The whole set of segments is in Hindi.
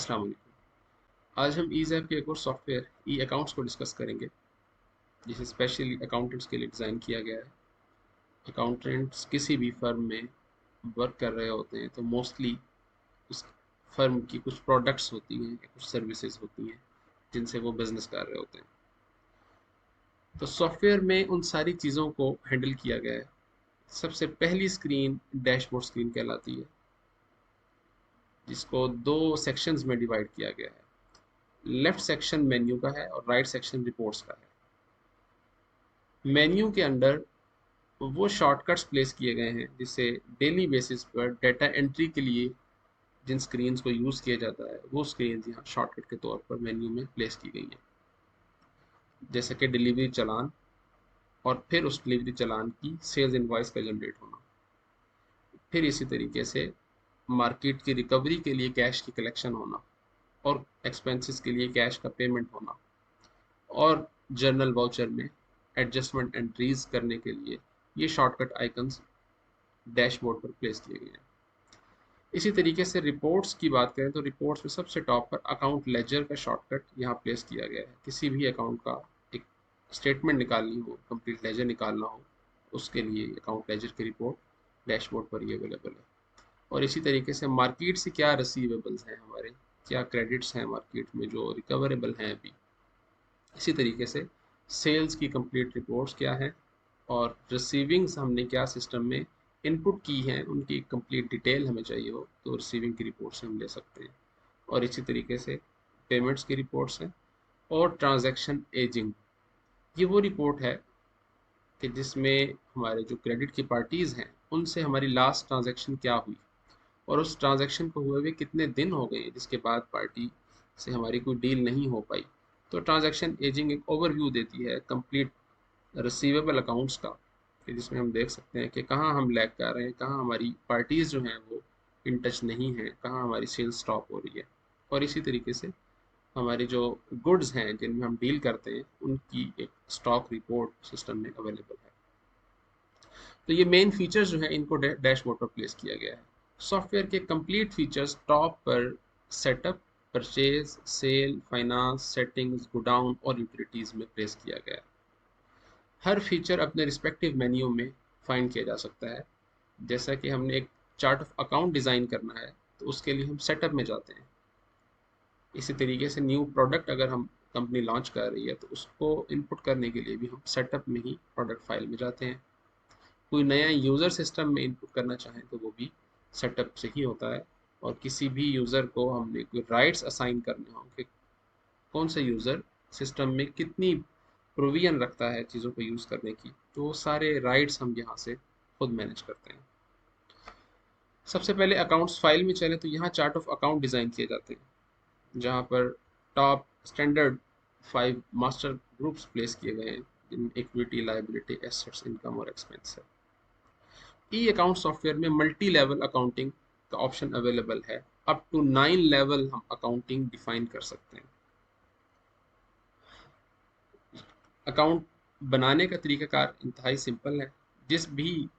अस्सलाम वालेकुम। आज हम ईज़ैप के एक और सॉफ्टवेयर ई अकाउंट्स को डिस्कस करेंगे, जिसे स्पेशली अकाउंटेंट्स के लिए डिज़ाइन किया गया है। अकाउंटेंट्स किसी भी फर्म में वर्क कर रहे होते हैं तो मोस्टली उस फर्म की कुछ प्रोडक्ट्स होती हैं या कुछ सर्विसेज होती हैं जिनसे वो बिजनेस कर रहे होते हैं। तो सॉफ्टवेयर में उन सारी चीज़ों को हैंडल किया गया है। सबसे पहली स्क्रीन डैशबोर्ड स्क्रीन कहलाती है, जिसको दो सेक्शंस में डिवाइड किया गया है। लेफ्ट सेक्शन मेन्यू का है और राइट सेक्शन रिपोर्ट्स का है। मेन्यू के अंडर वो शॉर्टकट्स प्लेस किए गए हैं जिससे डेली बेसिस पर डेटा एंट्री के लिए जिन स्क्रीन्स को यूज़ किया जाता है वो स्क्रीन यहाँ शॉर्टकट के तौर पर मेन्यू में प्लेस की गई हैं, जैसे कि डिलीवरी चालान और फिर उस डिलीवरी चालान की सेल्स इनवॉइस का जनरेट होना। फिर इसी तरीके से मार्केट की रिकवरी के लिए कैश की कलेक्शन होना और एक्सपेंसेस के लिए कैश का पेमेंट होना, और जर्नल वाउचर में एडजस्टमेंट एंट्रीज करने के लिए ये शॉर्टकट आइकन्स डैशबोर्ड पर प्लेस किए गए हैं। इसी तरीके से रिपोर्ट्स की बात करें तो रिपोर्ट्स में सबसे टॉप पर अकाउंट लेजर का शॉर्टकट यहाँ प्लेस किया गया है। किसी भी अकाउंट का एक स्टेटमेंट निकालनी हो, कंप्लीट लेजर निकालना हो, उसके लिए अकाउंट लेजर की रिपोर्ट डैशबोर्ड पर ही अवेलेबल है। और इसी तरीके से मार्केट से क्या रिसीवेबल्स हैं हमारे, क्या क्रेडिट्स हैं मार्केट में जो रिकवरेबल हैं अभी, इसी तरीके से सेल्स की कंप्लीट रिपोर्ट्स क्या है और रिसीविंग्स हमने क्या सिस्टम में इनपुट की हैं उनकी कंप्लीट डिटेल हमें चाहिए हो तो रिसीविंग की रिपोर्ट से हम ले सकते हैं। और इसी तरीके से पेमेंट्स की रिपोर्ट्स हैं और ट्रांजैक्शन एजिंग, ये वो रिपोर्ट है कि जिसमें हमारे जो क्रेडिट की पार्टीज़ हैं उनसे हमारी लास्ट ट्रांजैक्शन क्या हुई और उस ट्रांजैक्शन को हुए हुए कितने दिन हो गए जिसके बाद पार्टी से हमारी कोई डील नहीं हो पाई। तो ट्रांजैक्शन एजिंग एक ओवरव्यू देती है कंप्लीट रिसीवेबल अकाउंट्स का, कि जिसमें हम देख सकते हैं कि कहाँ हम लैग कर रहे हैं, कहाँ हमारी पार्टीज़ जो हैं वो इन टच नहीं हैं, कहाँ हमारी सेल्स स्टॉप हो रही है। और इसी तरीके से हमारी जो गुड्स हैं जिनमें हम डील करते हैं उनकी एक स्टॉक रिपोर्ट सिस्टम में अवेलेबल है। तो ये मेन फीचर्स जो हैं इनको डैशबोर्ड पर प्लेस किया गया है। सॉफ्टवेयर के कंप्लीट फीचर्स टॉप पर setup, purchase, sale, finance, settings, godown और यूटिलिटीज़ में प्लेस किया गया है। हर फीचर अपने रिस्पेक्टिव मेन्यू में फाइंड किया जा सकता है। जैसा कि हमने एक चार्ट ऑफ अकाउंट डिज़ाइन करना है तो उसके लिए हम सेटअप में जाते हैं। इसी तरीके से न्यू प्रोडक्ट अगर हम कंपनी लॉन्च कर रही है तो उसको इनपुट करने के लिए भी हम सेटअप में ही प्रोडक्ट फाइल में जाते हैं। कोई नया यूज़र सिस्टम में इनपुट करना चाहें तो वो भी सेटअप से ही होता है। और किसी भी यूज़र को हमने कोई राइट्स असाइन करने हों कि कौन सा यूज़र सिस्टम में कितनी प्रोविजन रखता है चीज़ों को यूज़ करने की, तो वो सारे राइट्स हम यहाँ से खुद मैनेज करते हैं। सबसे पहले अकाउंट्स फाइल में चले तो यहाँ चार्ट ऑफ अकाउंट डिज़ाइन किए जाते हैं, जहाँ पर top standard 5 master groups place किए गए हैं जिनमें इक्विटी, लायबिलिटी, एसेट्स, इनकम और एक्सपेंस है। ई अकाउंट सॉफ्टवेयर में मल्टी लेवल अकाउंटिंग का ऑप्शन अवेलेबल है। अप टू 9 लेवल हम अकाउंटिंग डिफाइन कर सकते हैं। अकाउंट बनाने का तरीकाकार इंतहाई सिंपल है। जिस भी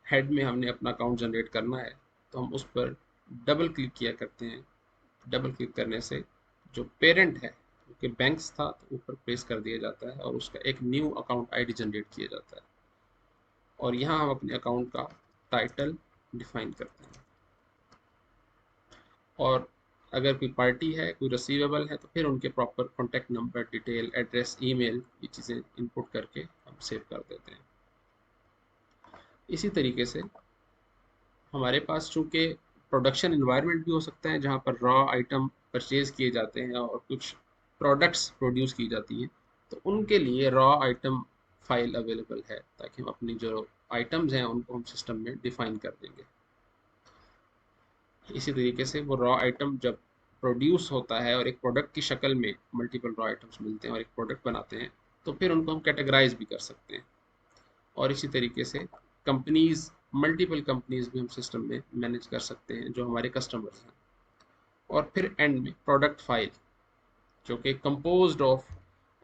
हेड में हमने अपना अकाउंट जनरेट करना है तो हम उस पर डबल क्लिक किया करते हैं। डबल क्लिक करने से जो पेरेंट है, जो कि बैंक्स था, तो ऊपर प्लेस कर दिया जाता है और उसका एक न्यू अकाउंट आईडी जनरेट किया जाता है। और यहाँ हम अपने अकाउंट का टाइटल डिफाइन करते हैं। और अगर कोई पार्टी है, कोई रिसीवेबल है, तो फिर उनके proper contact number, detail, address, email, ये चीज़ें इनपुट करके हम सेव कर देते हैं। इसी तरीके से हमारे पास चूँकि प्रोडक्शन इन्वायरमेंट भी हो सकता है जहाँ पर रॉ आइटम परचेज किए जाते हैं और कुछ प्रोडक्ट्स प्रोड्यूस की जाती हैं, तो उनके लिए रॉ आइटम फाइल अवेलेबल है ताकि हम अपनी जो आइटम्स हैं उनको हम सिस्टम में डिफाइन कर देंगे। इसी तरीके से वो रॉ आइटम जब प्रोड्यूस होता है और एक प्रोडक्ट की शक्ल में मल्टीपल रॉ आइटम्स मिलते हैं और एक प्रोडक्ट बनाते हैं, तो फिर उनको हम कैटेगराइज भी कर सकते हैं। और इसी तरीके से कंपनीज, मल्टीपल कंपनीज भी हम सिस्टम में मैनेज कर सकते हैं जो हमारे कस्टमर्स हैं। और फिर एंड में प्रोडक्ट फाइल, जो कि composed of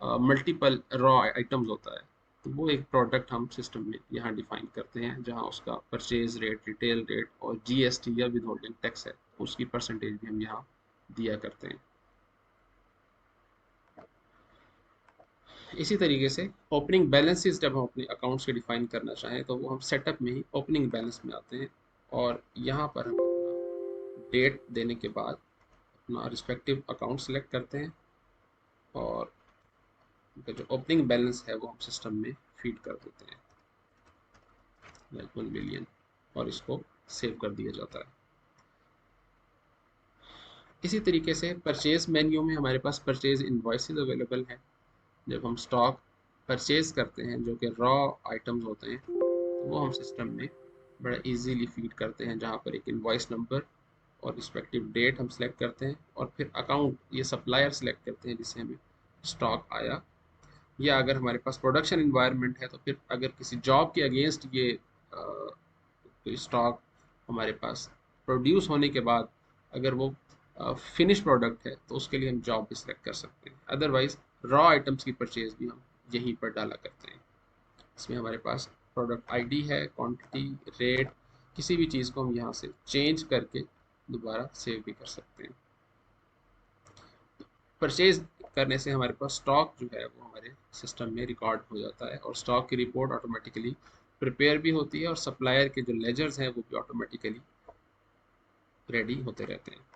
multiple raw items होता है, तो वो एक प्रोडक्ट हम सिस्टम में यहाँ डिफाइन करते हैं, जहाँ उसका परचेज रेट, रिटेल रेट और जीएसटी या विद होल्डिंग टैक्स है, उसकी परसेंटेज भी हम यहाँ दिया करते हैं। इसी तरीके से ओपनिंग बैलेंसेस जब हम अपने अकाउंट्स के डिफाइन करना चाहें तो वो हम सेटअप में ही ओपनिंग बैलेंस में आते हैं, और यहाँ पर हम अपना डेट देने के बाद अपना रिस्पेक्टिव अकाउंट सेलेक्ट करते हैं, और उनका जो ओपनिंग बैलेंस है वो हम सिस्टम में फीड कर देते हैं, लाइक 1 मिलियन, और इसको सेव कर दिया जाता है। इसी तरीके से परचेज मेन्यू में हमारे पास परचेज इनवॉइसेस अवेलेबल है। जब हम स्टॉक परचेज करते हैं जो कि रॉ आइटम्स होते हैं, तो वो हम सिस्टम में बड़ा इजीली फीड करते हैं, जहाँ पर एक इनवॉइस नंबर और रिस्पेक्टिव डेट हम सेलेक्ट करते हैं, और फिर अकाउंट ये सप्लायर सेलेक्ट करते हैं जिससे हमें स्टॉक आया। या अगर हमारे पास प्रोडक्शन इन्वायरमेंट है तो फिर अगर किसी जॉब के अगेंस्ट ये कोई स्टॉक हमारे पास प्रोड्यूस होने के बाद अगर वो फिनिश प्रोडक्ट है तो उसके लिए हम जॉब भी सिलेक्ट कर सकते हैं। अदरवाइज रॉ आइटम्स की परचेज भी हम यहीं पर डाला करते हैं। इसमें हमारे पास प्रोडक्ट आईडी है, क्वांटिटी, रेट, किसी भी चीज़ को हम यहाँ से चेंज करके दोबारा सेव भी कर सकते हैं। परचेज करने से हमारे पास स्टॉक जो है वो हमारे सिस्टम में रिकॉर्ड हो जाता है, और स्टॉक की रिपोर्ट ऑटोमेटिकली प्रिपेयर भी होती है, और सप्लायर के जो लेजर्स हैं वो भी ऑटोमेटिकली रेडी होते रहते हैं।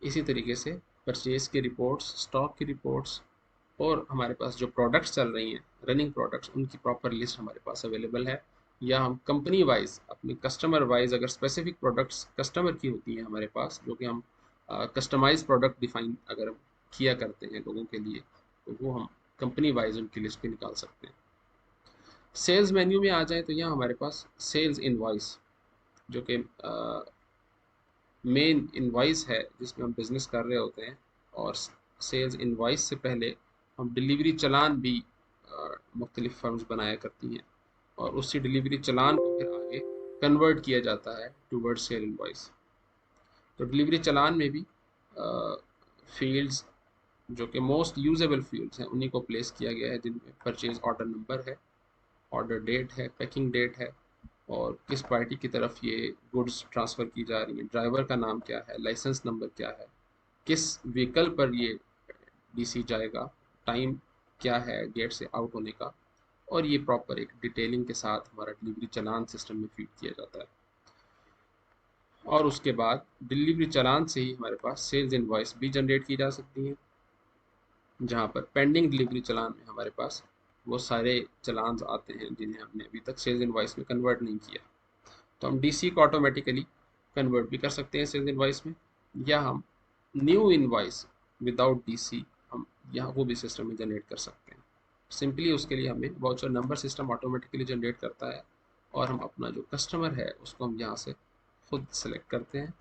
इसी तरीके से परचेज की रिपोर्ट्स, स्टॉक की रिपोर्ट्स, और हमारे पास जो प्रोडक्ट्स चल रही हैं रनिंग प्रोडक्ट्स, उनकी प्रॉपर लिस्ट हमारे पास अवेलेबल है। या हम कंपनी वाइज अपनी कस्टमर वाइज अगर स्पेसिफिक प्रोडक्ट्स कस्टमर की होती हैं हमारे पास, जो कि हम कस्टमाइज प्रोडक्ट डिफाइन अगर किया करते हैं लोगों के लिए, तो वो हम कंपनी वाइज उनकी लिस्ट भी निकाल सकते हैं। सेल्स मेन्यू में आ जाए तो यहाँ हमारे पास सेल्स इनवॉइस, जो कि मेन इनवॉइस है जिसमें हम बिज़नेस कर रहे होते हैं, और सेल्स इनवॉइस से पहले हम डिलीवरी चालान भी मुख्तलिफ फर्म्स बनाया करती हैं, और उसी डिलीवरी चालान को फिर आगे कन्वर्ट किया जाता है टूवर्ड सेल इनवॉइस। तो डिलीवरी चालान में भी फील्ड्स जो कि मोस्ट यूजेबल फील्ड्स हैं उन्हीं को प्लेस किया गया है, जिनमें परचेज ऑर्डर नंबर है, ऑर्डर डेट है, पैकिंग डेट है, और किस पार्टी की तरफ ये गुड्स ट्रांसफ़र की जा रही है, ड्राइवर का नाम क्या है, लाइसेंस नंबर क्या है, किस व्हीकल पर ये डीसी जाएगा, टाइम क्या है गेट से आउट होने का, और ये प्रॉपर एक डिटेलिंग के साथ हमारा डिलीवरी चालान सिस्टम में फीड किया जाता है। और उसके बाद डिलीवरी चालान से ही हमारे पास सेल्स इनवॉइस भी जनरेट की जा सकती है, जहाँ पर पेंडिंग डिलीवरी चालान में हमारे पास वो सारे चलान आते हैं जिन्हें हमने अभी तक सेल्स इनवॉइस में कन्वर्ट नहीं किया। तो हम डीसी को ऑटोमेटिकली कन्वर्ट भी कर सकते हैं सेल्स इनवॉइस में, या हम न्यू इनवॉइस विदाउट डीसी हम यहाँ वो भी सिस्टम में जनरेट कर सकते हैं। सिंपली उसके लिए हमें voucher number system automatically generate करता है, और हम अपना जो कस्टमर है उसको हम यहाँ से खुद सेलेक्ट करते हैं,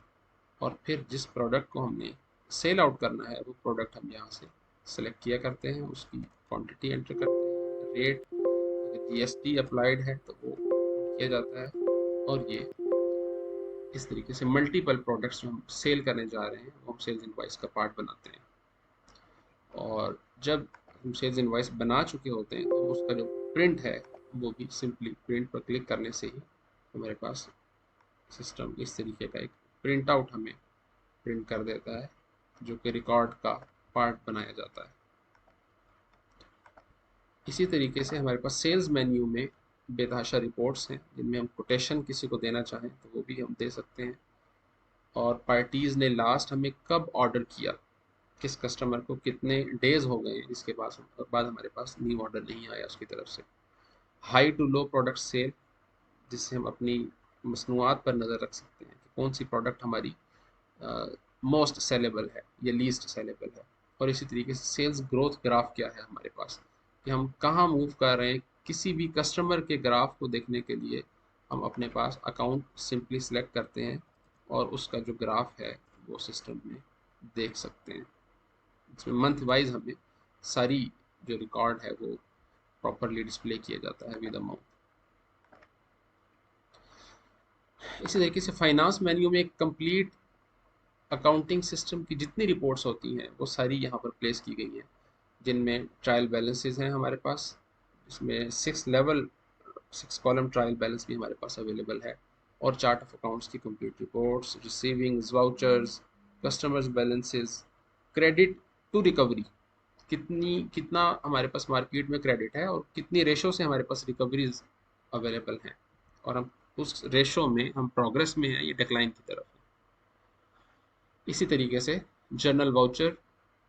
और फिर जिस प्रोडक्ट को हमने सेल आउट करना है वो प्रोडक्ट हम यहाँ से सेलेक्ट किया करते हैं, उसकी क्वांटिटी एंटर करते हैं, रेट, अगर जीएसटी अप्लाइड है तो वो किया जाता है, और ये इस तरीके से मल्टीपल प्रोडक्ट्स जो हम सेल करने जा रहे हैं वो हम सेल्स इनवॉइस का पार्ट बनाते हैं। और जब हम सेल्स इनवॉइस बना चुके होते हैं तो उसका जो प्रिंट है वो भी सिंपली प्रिंट पर क्लिक करने से ही हमारे पास सिस्टम इस तरीके का एक प्रिंट आउट हमें प्रिंट कर देता है, जो कि रिकॉर्ड का पार्ट बनाया जाता है। इसी तरीके से हमारे पास सेल्स मेन्यू में बेतहाशा रिपोर्ट्स हैं, जिनमें हम कोटेशन किसी को देना चाहें तो वो भी हम दे सकते हैं, और पार्टीज़ ने लास्ट हमें कब ऑर्डर किया, किस कस्टमर को कितने डेज हो गए इसके बाद हमारे पास न्यू ऑर्डर नहीं आया उसकी तरफ से। High to low product sale, जिससे हम अपनी मसनूआत पर नज़र रख सकते हैं कि कौन सी प्रोडक्ट हमारी मोस्ट सेलेबल है या लीस्ट सेलेबल है। और इसी तरीके से सेल्स ग्रोथ ग्राफ क्या है हमारे पास, कि हम कहाँ मूव कर रहे हैं। किसी भी कस्टमर के ग्राफ को देखने के लिए हम अपने पास अकाउंट सिंपली सेलेक्ट करते हैं, और उसका जो ग्राफ है वो सिस्टम में देख सकते हैं। इसमें मंथ वाइज हमें सारी जो रिकॉर्ड है वो प्रॉपरली डिस्प्ले किया जाता है विद अमाउंट। इसी तरीके से फाइनेंस मेन्यू में एक कंप्लीट अकाउंटिंग सिस्टम की जितनी रिपोर्ट्स होती हैं वो सारी यहाँ पर प्लेस की गई हैं, जिनमें ट्रायल बैलेंसेस हैं हमारे पास, इसमें 6 कॉलम ट्रायल बैलेंस भी हमारे पास अवेलेबल है, और चार्ट ऑफ अकाउंट्स की complete reports, receivings, vouchers, customers balances, credit to recovery, कितना हमारे पास मार्केट में क्रेडिट है और कितनी रेशो से हमारे पास रिकवरीज अवेलेबल हैं, और हम उस रेशो में हम प्रोग्रेस में हैं, ये डिक्लाइन की तरफ है। इसी तरीके से journal voucher,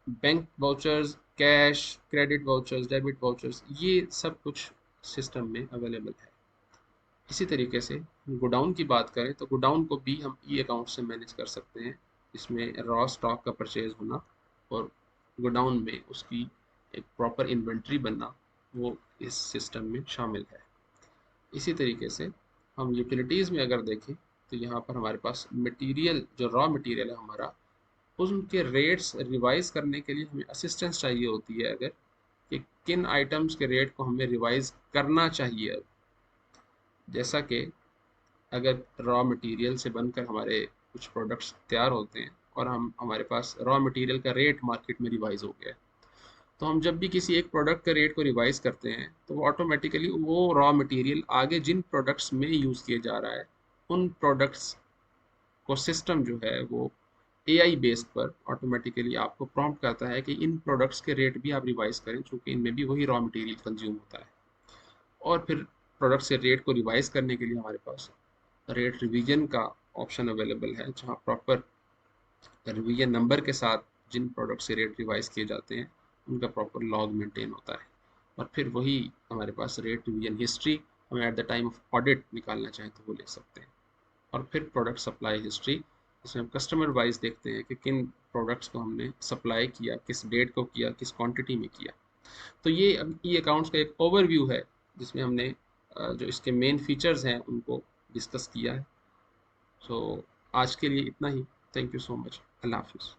bank vouchers, cash, credit vouchers, debit vouchers, ये सब कुछ सिस्टम में अवेलेबल है। इसी तरीके से गोडाउन की बात करें तो गोडाउन को भी हम ई अकाउंट से मैनेज कर सकते हैं। इसमें रॉ स्टॉक का परचेज होना और गोडाउन में उसकी एक प्रॉपर इन्वेंट्री बनना, वो इस सिस्टम में शामिल है। इसी तरीके से हम यूटिलिटीज़ में अगर देखें तो यहाँ पर हमारे पास मटेरियल, जो रॉ मटेरियल है हमारा, उनके रेट्स रिवाइज करने के लिए हमें असिस्टेंस चाहिए होती है, अगर कि किन आइटम्स के रेट को हमें रिवाइज करना चाहिए। अब जैसा कि अगर रॉ मटेरियल से बनकर हमारे कुछ प्रोडक्ट्स तैयार होते हैं और हम हमारे पास रॉ मटेरियल का रेट मार्केट में रिवाइज हो गया है, तो हम जब भी किसी एक प्रोडक्ट के रेट को रिवाइज करते हैं तो वो ऑटोमेटिकली वो रॉ मटेरियल आगे जिन प्रोडक्ट्स में यूज़ किया जा रहा है, उन प्रोडक्ट्स को सिस्टम जो है वो एआई बेस्ड पर ऑटोमेटिकली आपको प्रॉम्प्ट करता है कि इन प्रोडक्ट्स के रेट भी आप रिवाइज करें, चूँकि इनमें भी वही रॉ मटेरियल कंज्यूम होता है। और फिर प्रोडक्ट से रेट को रिवाइज करने के लिए हमारे पास रेट रिवीजन का ऑप्शन अवेलेबल है, जहाँ प्रॉपर रिवीजन नंबर के साथ जिन प्रोडक्ट से रेट रिवाइज किए जाते हैं उनका प्रॉपर लॉग मेंटेन होता है। और फिर वही हमारे पास रेट रिवीजन हिस्ट्री, हमें at the time of audit निकालना चाहें तो वो ले सकते हैं। और फिर प्रोडक्ट सप्लाई हिस्ट्री, जिसमें हम कस्टमर वाइज देखते हैं कि किन प्रोडक्ट्स को हमने सप्लाई किया, किस डेट को किया, किस क्वांटिटी में किया। तो ये अब ई अकाउंट्स का एक ओवरव्यू है, जिसमें हमने जो इसके मेन फीचर्स हैं उनको डिस्कस किया है। सो आज के लिए इतना ही। Thank you so much. अल्लाह हाफिज़।